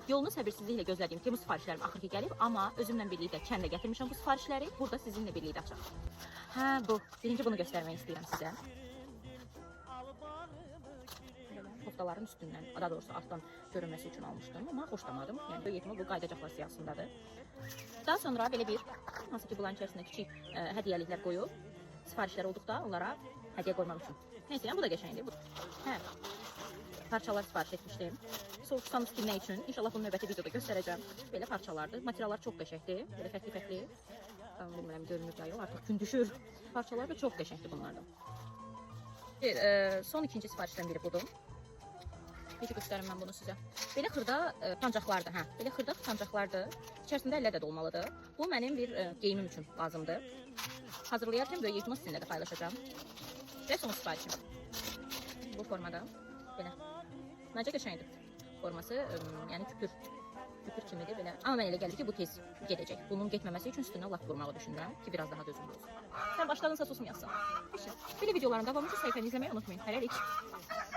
Yolunu səbirsizliklə gözlədiyim Temu sifarişlərim axır ki gəlib, amma özümlə birlikdə kəndə gətirmişəm bu sifarişləri. Burada sizinlə birlikdə açaq. Hə, bu. Birinci bunu göstərmək istəyirəm sizə. Koftaların üstündən, daha doğrusu altdan görünməsi üçün almışdım, amma xoşlamadım. Yəni böyüyetmə bu qayıdacaqlar siyahısındadır. Daha sonra belə bir, hansı ki bunların içərisində kiçik hədiyyəliklər qoyub, sifarişlər olduqda onlara hədiyyə qoymaq üçün. Neyse, yəni bu da qəşəngdir. Hə, parçalar sifariş etmişdim. Soruşsanız ki, nə üçün? İnşallah bunu növbəti videoda göstərəcəm. Belə parçalardır. Materiallar çox qəşəngdir. Belə fərqli-fərqli. Bilmirəm, görünür ya yox, artıq gün düşür. Parçalar da çox qəşəngdir bunlardan. Son ikinci sifarişdən biri budur. Necə göstərim mən bunu sizə? Belə xırda pancaqlardır, hə. Belə xırda pancaqlardır. İçərisində əllər də dolmalıdır. Bu mənim bir geyimim üçün lazımdır. Hazırlayarkən böyük ihtimal sizinlə də paylaşacağım. Və son sifarişim. Bu formada. Belə. Məncə qəşəngdir. Forması, yəni küpür kimidir belə. Amma mən elə gəlir ki, bu tez gedəcək. Bunun getməməsi üçün üstünə lak vurmağı düşünürəm ki, biraz daha dözümlü olsun. Sən başladınsa susmayasın. Belə videoların davamı üçün səhifəni izləməyi unutmayın. Hələlik.